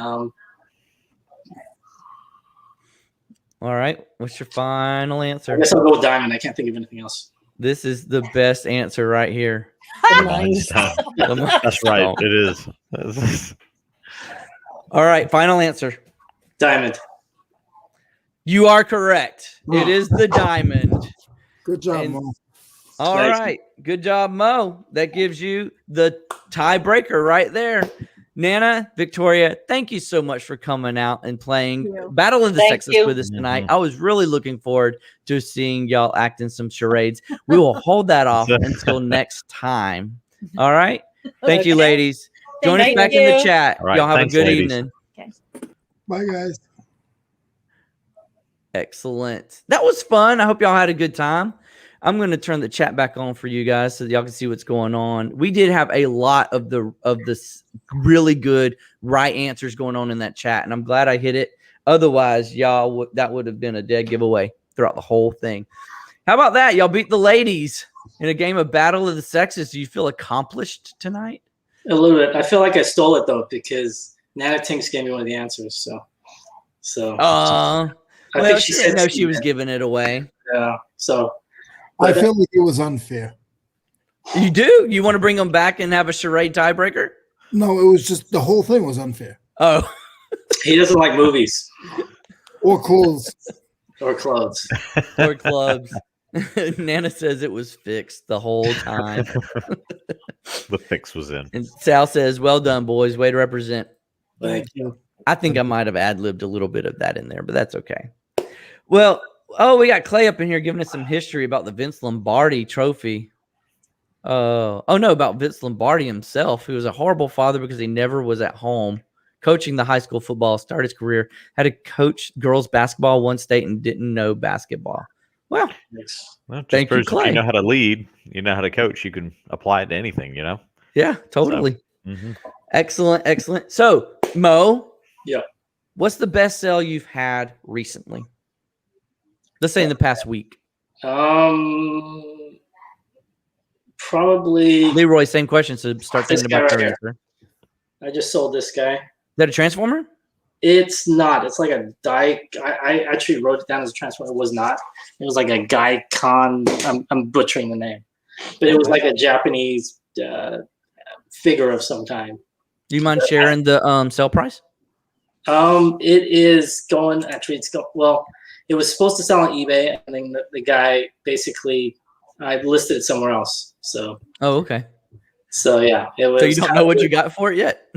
All right. What's your final I answer? guess I'll go with diamond. I can't think of anything else. This is the best answer right here. Nice. That's right. It is. All right. Final answer. Diamond. You are correct. It is the diamond. Good job, And- Mo. All Nice. right. Good job, Mo. That gives you the tiebreaker right there. Nana, Victoria, thank you so much for coming out and playing you. Battle of the Thank Sexes you. with us tonight. I was really looking forward to seeing y'all act in some charades. We will hold that off until next time. All right. Thank you, Okay. ladies. Join us Thank back in the you. chat. All right. Y'all have Thanks, a good ladies. evening. Bye, guys. Excellent. That was fun. I hope y'all had a good time. I'm going to turn the chat back on for you guys so that y'all can see what's going on. We did have a lot of this really good right answers going on in that chat, and I'm glad I hit it. Otherwise, y'all that would have been a dead giveaway throughout the whole thing. How about that? Y'all beat the ladies in a game of Battle of the Sexes. Do you feel accomplished tonight? A little bit. I feel like I stole it though because Nana Tinks gave me one of the answers. So I I well, think she she didn't said know she was giving it away. Yeah. So I feel like it was unfair. You do? You want to bring them back and have a charade tiebreaker? No, it was just the whole thing was unfair. Oh. he doesn't like movies Or clothes. or clothes. Or clubs. Nana says it was fixed the whole time. The fix was in. And Sal says, well done, boys. Way to represent. Thank you. I think I might have ad-libbed a little bit of that in there, but that's okay. Well, Oh, we got Clay up in here giving us some history about the Vince Lombardi trophy. Oh no, about Vince Lombardi himself, who was a horrible father because he never was at home coaching the high school football, started his career, had to coach girls basketball one state and didn't know basketball. Well, Well, just thank you, proves if Clay. you know how to lead, you know how to coach, you can apply it to anything, you know? Yeah, totally. Mhm. Excellent. So, Mo, Yeah. what's the best sale you've had recently? Let's say in the past week. Probably Leroy, same question. So start this thinking guy about right your here. answer. I just sold this guy. Is that a transformer? It's not. It's like a die. I actually wrote it down as a transformer. It was not. It was like a Gaikon. I'm butchering the name, but it was like a Japanese figure of some kind. Do you mind sharing the sale price? It is going. Actually, well. It was supposed to sell on eBay, and then the guy basically I listed it somewhere else. So. Oh, okay. So yeah, it was. So you don't know what you got for it yet?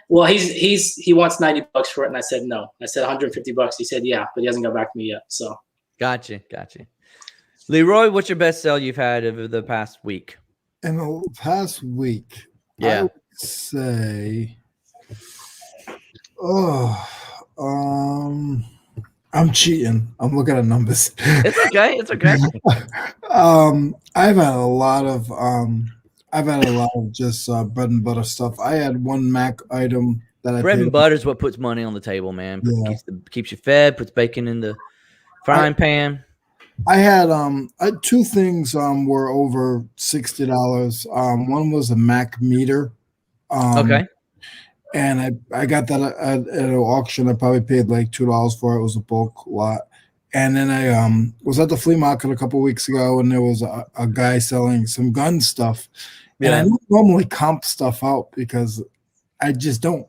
Well, he wants $90 for it, and I said no. I said $150. He said yeah, but he hasn't got back to me yet. So. Gotcha. Leroy, what's your best sale you've had over the past week? In the past week, Yeah. I would say, I'm cheating. I'm looking at numbers. It's okay. I've had a lot of just bread and butter stuff. I had one Mac item that I Bread paid. and butter is what puts money on the table, man. Yeah. Keeps you fed, puts bacon in the frying pan. I had two things were over $60. One was a Mac meter. Okay. And I got that at an auction. I probably paid like $2 for it. It was a bulk lot. And then I was at the flea market a couple weeks ago, and there was a guy selling some gun stuff. And I don't normally comp stuff out because I just don't.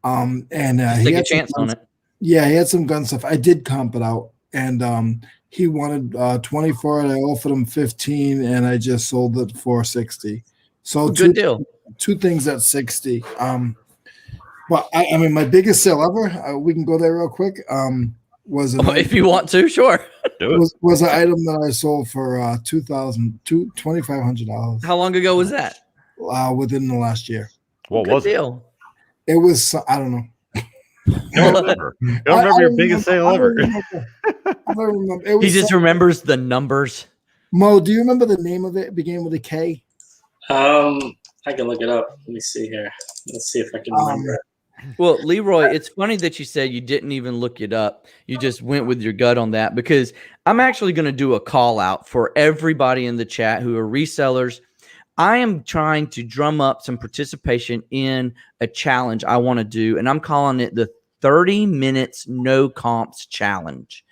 And Just he take a had chance on it. Yeah, he had some gun stuff. I did comp it out, and he wanted 20 for it. I offered him 15, and I just sold it for 60. So Good deal. Two things at 60. But I mean, my biggest sale ever. We can go there real quick. Was If you want to, sure. Was an item that I sold for $2,500. How long ago was that? Within the last year. What Good was it? deal. It was, I don't know. Don't remember. Don't remember your biggest sale ever. I don't remember. It was He just remembers the numbers. Mo, do you remember the name of it? It began with a K. I can look it up. Let me see here. Let's see if I can remember it. Well, Leroy, it's funny that you said you didn't even look it up. You just went with your gut on that, because I'm actually going to do a call out for everybody in the chat who are resellers. I am trying to drum up some participation in a challenge I want to do, and I'm calling it the 30 minutes no comps challenge.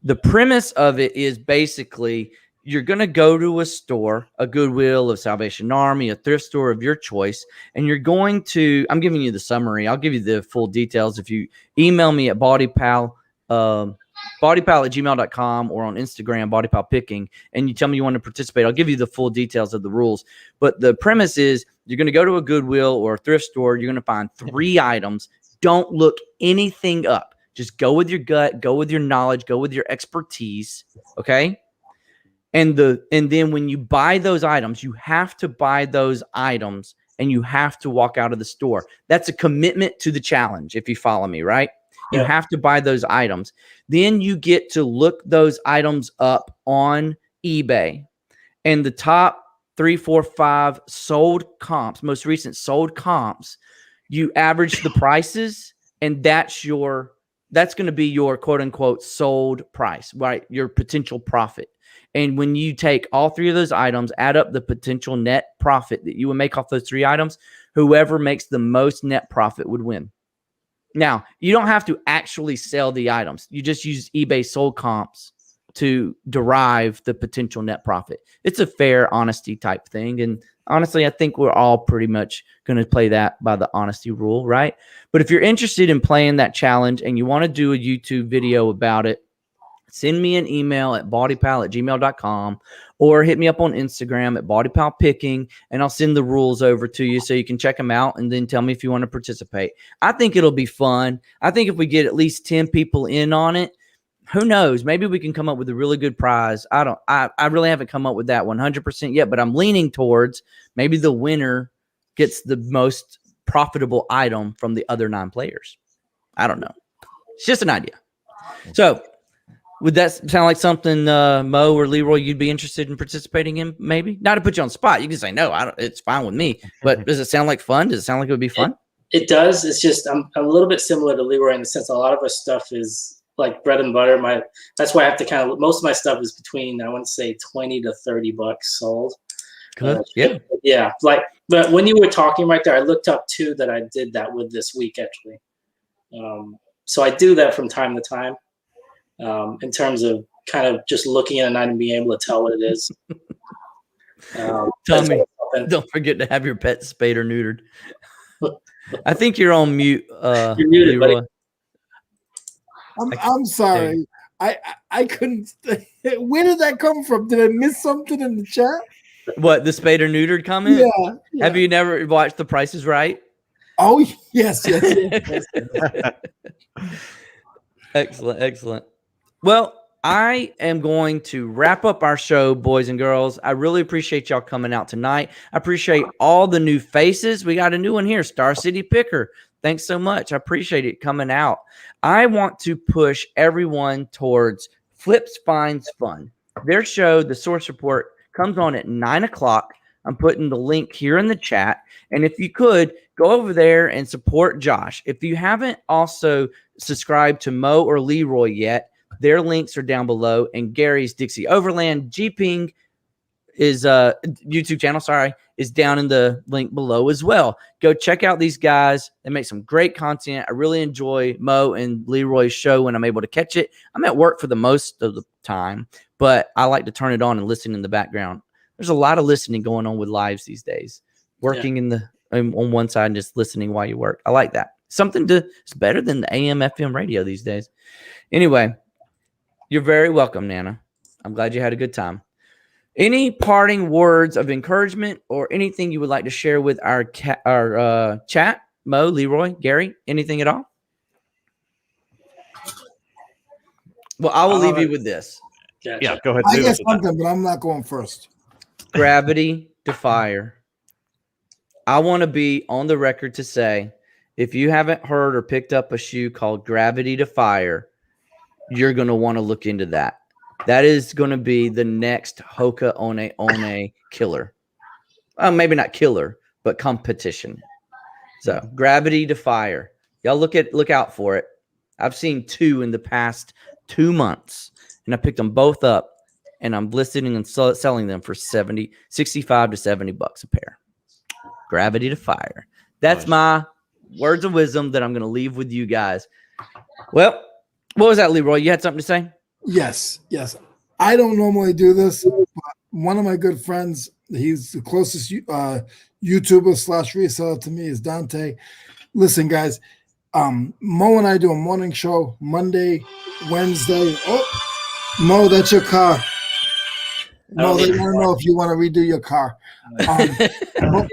The premise of it is basically you're going to go to a store, a Goodwill, a Salvation Army, a thrift store of your choice, and you're going to, I'm giving you the summary. I'll give you the full details if you email me at BaldyPal, BaldyPal@gmail.com, or on Instagram, BaldyPal Picking, and you tell me you want to participate. I'll give you the full details of the rules. But the premise is you're going to go to a Goodwill or a thrift store. You're going to find 3 items. Don't look anything up. Just go with your gut, go with your knowledge, go with your expertise, okay? And then when you buy those items, you have to buy those items and you have to walk out of the store. That's a commitment to the challenge, if you follow me, right? You have to buy those items. Then you get to look those items up on eBay. And the top 3, 4, 5 sold comps, most recent sold comps, you average the prices, and that's going to be your quote unquote sold price, right? Your potential profit. And when you take all 3 of those items, add up the potential net profit that you would make off those 3 items, whoever makes the most net profit would win. Now, you don't have to actually sell the items. You just use eBay sold comps to derive the potential net profit. It's a fair honesty type thing. And honestly, I think we're all pretty much going to play that by the honesty rule, right? But if you're interested in playing that challenge and you want to do a YouTube video about it, send me an email at baldypal@gmail.com, or hit me up on Instagram at BaldyPal Picking, and I'll send the rules over to you so you can check them out and then tell me if you want to participate. I think it'll be fun. I think if we get at least 10 people in on it, who knows? Maybe we can come up with a really good prize. I really haven't come up with that 100% yet, but I'm leaning towards maybe the winner gets the most profitable item from the other 9 players. I don't know. It's just an idea. So would that sound like something Mo or Leroy you'd be interested in participating in? Maybe not to put you on the spot. You can say no. It's fine with me. But does it sound like fun? Does it sound like it would be fun? It does. It's just I'm a little bit similar to Leroy in the sense a lot of our stuff is like bread and butter. That's why I have to kind of most of my stuff is between I want to say $20 to $30 sold. Good. Yeah. But when you were talking right there, I looked up 2 that I did that with this week actually. So I do that from time to time. In terms of kind of just looking at an item and being able to tell what it is. Tell me, don't forget to have your pet spayed or neutered. I think you're on mute. You're muted, Leroy. buddy. I'm sorry. I couldn't. Where did that come from? Did I miss something in the chat? What, the spayed or neutered comment? Yeah. Have you never watched The Price is Right? Oh, yes. Excellent. Well, I am going to wrap up our show, boys and girls. I really appreciate y'all coming out tonight. I appreciate all the new faces. We got a new one here, Star City Picker. Thanks so much. I appreciate it coming out. I want to push everyone towards Flips Finds Fun. Their show, The Source Report, comes on at 9 o'clock. I'm putting the link here in the chat. And if you could, go over there and support Josh. If you haven't also subscribed to Mo or Leroy yet, their links are down below. And Gary's Dixie Overland Jeeping is YouTube channel, is down in the link below as well. Go check out these guys. They make some great content. I really enjoy Mo and Leroy's show when I'm able to catch it. I'm at work for the most of the time, but I like to turn it on and listen in the background. There's a lot of listening going on with lives these days. Working on one side and just listening while you work. I like that. It's better than the AM FM radio these days. Anyway, you're very welcome, Nana. I'm glad you had a good time. Any parting words of encouragement or anything you would like to share with our chat? Mo, Leroy, Gary, anything at all? Well, I will leave you with this. Gotcha. Yeah, go ahead. I guess something, but I'm not going first. Gravity to fire. I want to be on the record to say, if you haven't heard or picked up a shoe called Gravity to Fire, you're going to want to look into that. That is going to be the next Hoka One killer. Maybe not killer, but competition. So Gravity to Fire. Y'all look out for it. I've seen 2 in the past 2 months, and I picked them both up, and I'm listing and selling them for $65 to $70 a pair. Gravity to Fire. That's my words of wisdom that I'm going to leave with you guys. Well, what was that, Leroy? You had something to say? Yes. I don't normally do this, but one of my good friends, he's the closest YouTuber / reseller to me, is Dante. Listen, guys, Mo and I do a morning show Monday, Wednesday. Oh, Mo, that's your car. Mo, they want to know if you want to redo your car.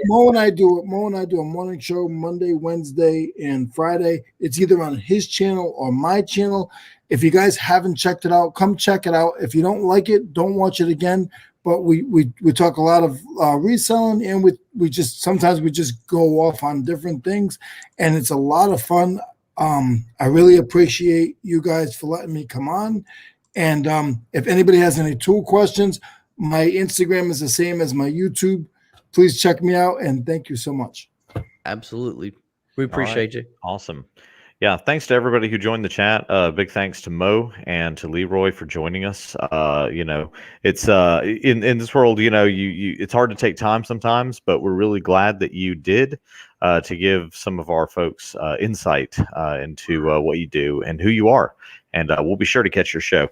Mo and I do a morning show Monday, Wednesday, and Friday. It's either on his channel or my channel. If you guys haven't checked it out, come check it out. If you don't like it, don't watch it again. But we talk a lot of reselling, and we sometimes just go off on different things, and it's a lot of fun. I really appreciate you guys for letting me come on. And if anybody has any tool questions, my Instagram is the same as my YouTube. Please check me out, and thank you so much. Absolutely. We appreciate you. Awesome. Yeah, thanks to everybody who joined the chat. Big thanks to Mo and to Leroy for joining us. It's in this world, it's hard to take time sometimes, but we're really glad that you did to give some of our folks insight into what you do and who you are. And we'll be sure to catch your show.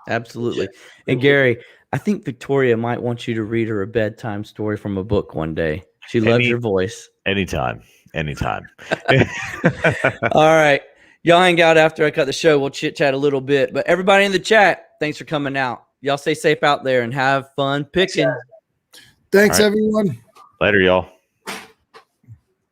Absolutely. And Gary, I think Victoria might want you to read her a bedtime story from a book one day. She loves your voice. Anytime. All right. Y'all hang out after I cut the show. We'll chit chat a little bit. But everybody in the chat, thanks for coming out. Y'all stay safe out there and have fun picking. Thanks, everyone. Later, y'all.